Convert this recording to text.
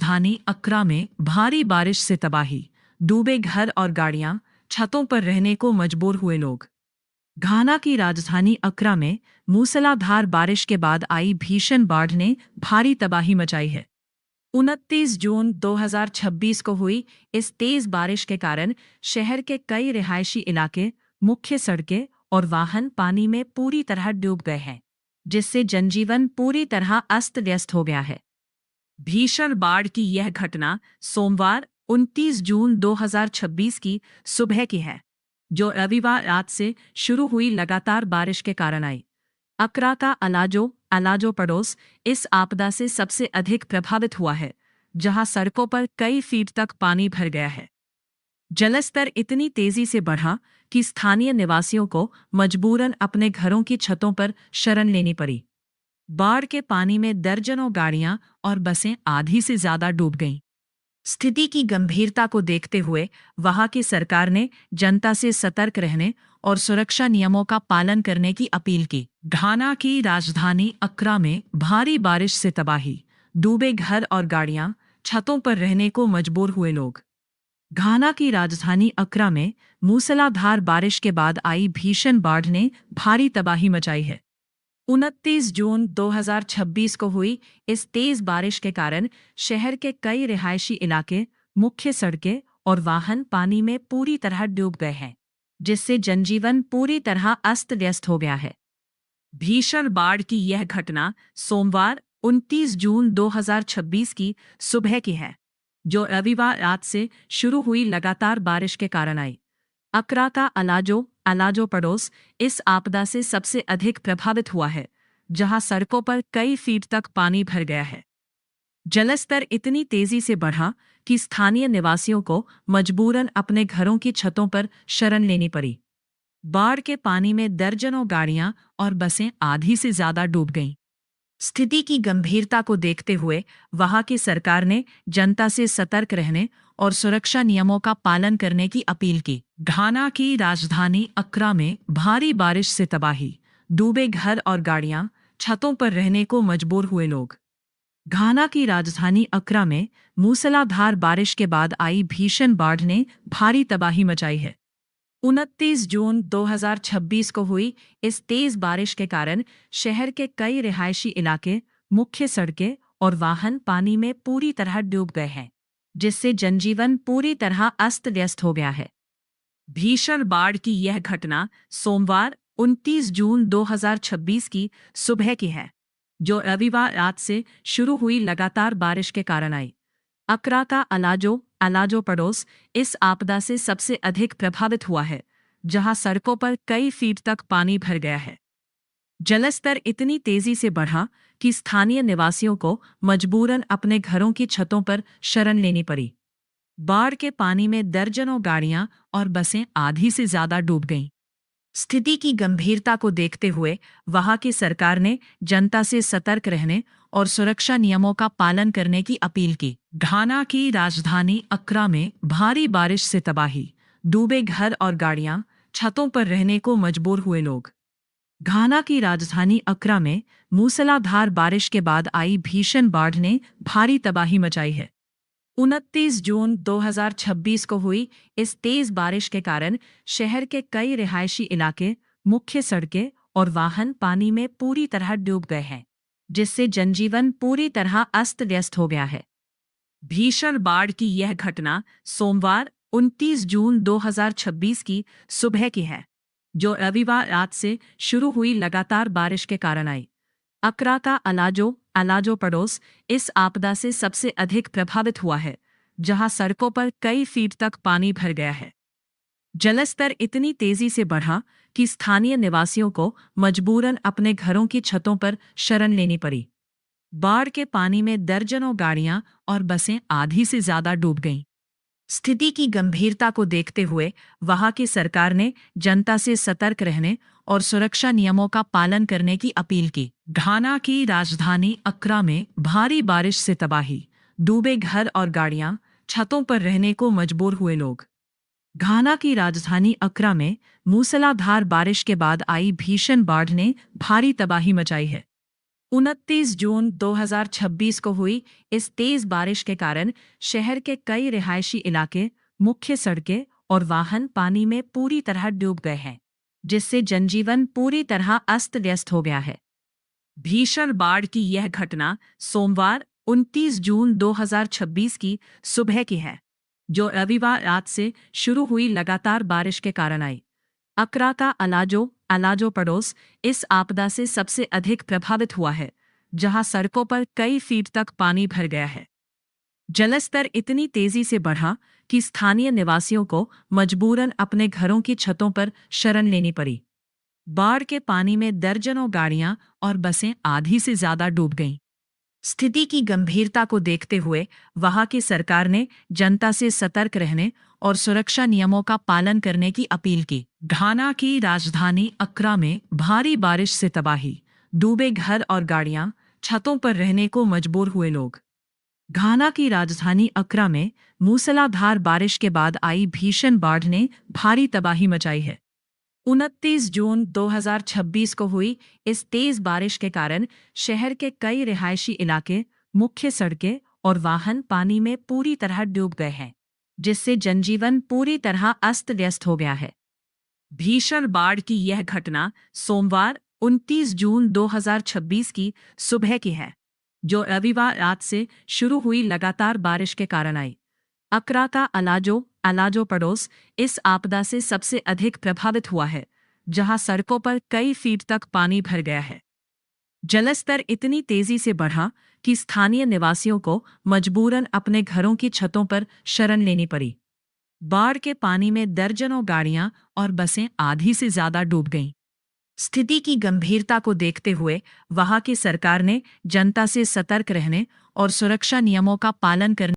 राजधानी अक्रा में भारी बारिश से तबाही, डूबे घर और गाड़ियां, छतों पर रहने को मजबूर हुए लोग। घाना की राजधानी अक्रा में मूसलाधार बारिश के बाद आई भीषण बाढ़ ने भारी तबाही मचाई है। 29 जून 2026 को हुई इस तेज बारिश के कारण शहर के कई रिहायशी इलाके, मुख्य सड़कें और वाहन पानी में पूरी तरह डूब गए हैं, जिससे जनजीवन पूरी तरह अस्त व्यस्त हो गया है। भीषण बाढ़ की यह घटना सोमवार 29 जून 2026 की सुबह की है, जो रविवार रात से शुरू हुई लगातार बारिश के कारण आई। अक्रा का अलाजो पड़ोस इस आपदा से सबसे अधिक प्रभावित हुआ है, जहां सड़कों पर कई फीट तक पानी भर गया है। जलस्तर इतनी तेजी से बढ़ा कि स्थानीय निवासियों को मजबूरन अपने घरों की छतों पर शरण लेनी पड़ी। बाढ़ के पानी में दर्जनों गाड़ियां और बसें आधी से ज्यादा डूब गईं। स्थिति की गंभीरता को देखते हुए वहां की सरकार ने जनता से सतर्क रहने और सुरक्षा नियमों का पालन करने की अपील की। घाना की राजधानी अक्रा में भारी बारिश से तबाही, डूबे घर और गाड़ियां, छतों पर रहने को मजबूर हुए लोग। घाना की राजधानी अक्रा में मूसलाधार बारिश के बाद आई भीषण बाढ़ ने भारी तबाही मचाई है। 29 जून 2026 को हुई इस तेज बारिश के कारण शहर के कई रिहायशी इलाके, मुख्य सड़कें और वाहन पानी में पूरी तरह डूब गए हैं, जिससे जनजीवन पूरी तरह अस्त व्यस्त हो गया है। भीषण बाढ़ की यह घटना सोमवार 29 जून 2026 की सुबह की है, जो रविवार रात से शुरू हुई लगातार बारिश के कारण आई। अक्रा का अलाजो पड़ोस इस आपदा से सबसे अधिक प्रभावित हुआ है, जहां सड़कों पर कई फीट तक पानी भर गया है। जलस्तर इतनी तेजी से बढ़ा कि स्थानीय निवासियों को मजबूरन अपने घरों की छतों पर शरण लेनी पड़ी। बाढ़ के पानी में दर्जनों गाड़ियां और बसें आधी से ज्यादा डूब गईं। स्थिति की गंभीरता को देखते हुए वहां की सरकार ने जनता से सतर्क रहने और सुरक्षा नियमों का पालन करने की अपील की। घाना की राजधानी अक्रा में भारी बारिश से तबाही, डूबे घर और गाड़ियां, छतों पर रहने को मजबूर हुए लोग। घाना की राजधानी अक्रा में मूसलाधार बारिश के बाद आई भीषण बाढ़ ने भारी तबाही मचाई है। 29 जून 2026 को हुई इस तेज बारिश के कारण शहर के कई रिहायशी इलाके, मुख्य सड़कें और वाहन पानी में पूरी तरह डूब गए हैं, जिससे जनजीवन पूरी तरह अस्त व्यस्त हो गया है। भीषण बाढ़ की यह घटना सोमवार 29 जून 2026 की सुबह की है, जो रविवार रात से शुरू हुई लगातार बारिश के कारण आई। अक्रा का अलाजो पड़ोस इस आपदा से सबसे अधिक प्रभावित हुआ है, जहां सड़कों पर कई फीट तक पानी भर गया है। जलस्तर इतनी तेजी से बढ़ा कि स्थानीय निवासियों को मजबूरन अपने घरों की छतों पर शरण लेनी पड़ी। बाढ़ के पानी में दर्जनों गाड़ियां और बसें आधी से ज्यादा डूब गईं। स्थिति की गंभीरता को देखते हुए वहां की सरकार ने जनता से सतर्क रहने और सुरक्षा नियमों का पालन करने की अपील की। घाना की राजधानी अक्रा में भारी बारिश से तबाही, डूबे घर और गाड़ियां, छतों पर रहने को मजबूर हुए लोग। घाना की राजधानी अक्रा में मूसलाधार बारिश के बाद आई भीषण बाढ़ ने भारी तबाही मचाई है। 29 जून 2026 को हुई इस तेज बारिश के कारण शहर के कई रिहायशी इलाके, मुख्य सड़कें और वाहन पानी में पूरी तरह डूब गए हैं, जिससे जनजीवन पूरी तरह अस्त व्यस्त हो गया है। भीषण बाढ़ की यह घटना सोमवार 29 जून 2026 की सुबह की है, जो रविवार रात से शुरू हुई लगातार बारिश के कारण आई। अक्रा का अलाजो पड़ोस इस आपदा से सबसे अधिक प्रभावित हुआ है, जहां सड़कों पर कई फीट तक पानी भर गया है। जलस्तर इतनी तेजी से बढ़ा कि स्थानीय निवासियों को मजबूरन अपने घरों की छतों पर शरण लेनी पड़ी। बाढ़ के पानी में दर्जनों गाड़ियां और बसें आधी से ज्यादा डूब गईं। स्थिति की गंभीरता को देखते हुए वहां की सरकार ने जनता से सतर्क रहने और सुरक्षा नियमों का पालन करने की अपील की। घाना की राजधानी अक्रा में भारी बारिश से तबाही, डूबे घर और गाड़ियां, छतों पर रहने को मजबूर हुए लोग। घाना की राजधानी अक्रा में मूसलाधार बारिश के बाद आई भीषण बाढ़ ने भारी तबाही मचाई है। 29 जून 2026 को हुई इस तेज बारिश के कारण शहर के कई रिहायशी इलाके, मुख्य सड़कें और वाहन पानी में पूरी तरह डूब गए हैं, जिससे जनजीवन पूरी तरह अस्त व्यस्त हो गया है। भीषण बाढ़ की यह घटना सोमवार 29 जून 2026 की सुबह की है, जो रविवार रात से शुरू हुई लगातार बारिश के कारण आई। अकरा का अलाजो पड़ोस इस आपदा से सबसे अधिक प्रभावित हुआ है, जहां सड़कों पर कई फीट तक पानी भर गया है। जलस्तर इतनी तेजी से बढ़ा कि स्थानीय निवासियों को मजबूरन अपने घरों की छतों पर शरण लेनी पड़ी। बाढ़ के पानी में दर्जनों गाड़ियां और बसें आधी से ज्यादा डूब गईं। स्थिति की गंभीरता को देखते हुए वहां की सरकार ने जनता से सतर्क रहने और सुरक्षा नियमों का पालन करने की अपील की। घाना की राजधानी अक्रा में भारी बारिश से तबाही, डूबे घर और गाड़ियां, छतों पर रहने को मजबूर हुए लोग। घाना की राजधानी अक्रा में मूसलाधार बारिश के बाद आई भीषण बाढ़ ने भारी तबाही मचाई है। 29 जून 2026 को हुई इस तेज बारिश के कारण शहर के कई रिहायशी इलाके, मुख्य सड़कें और वाहन पानी में पूरी तरह डूब गए हैं, जिससे जनजीवन पूरी तरह अस्त व्यस्त हो गया है। भीषण बाढ़ की यह घटना सोमवार 29 जून 2026 की सुबह की है, जो रविवार रात से शुरू हुई लगातार बारिश के कारण आई। अकरा का अलाजो पड़ोस इस आपदा से सबसे अधिक प्रभावित हुआ है, जहां सड़कों पर कई फीट तक पानी भर गया है। जलस्तर इतनी तेजी से बढ़ा कि स्थानीय निवासियों को मजबूरन अपने घरों की छतों पर शरण लेनी पड़ी। बाढ़ के पानी में दर्जनों गाड़ियां और बसें आधी से ज्यादा डूब गईं। स्थिति की गंभीरता को देखते हुए वहां की सरकार ने जनता से सतर्क रहने और सुरक्षा नियमों का पालन करने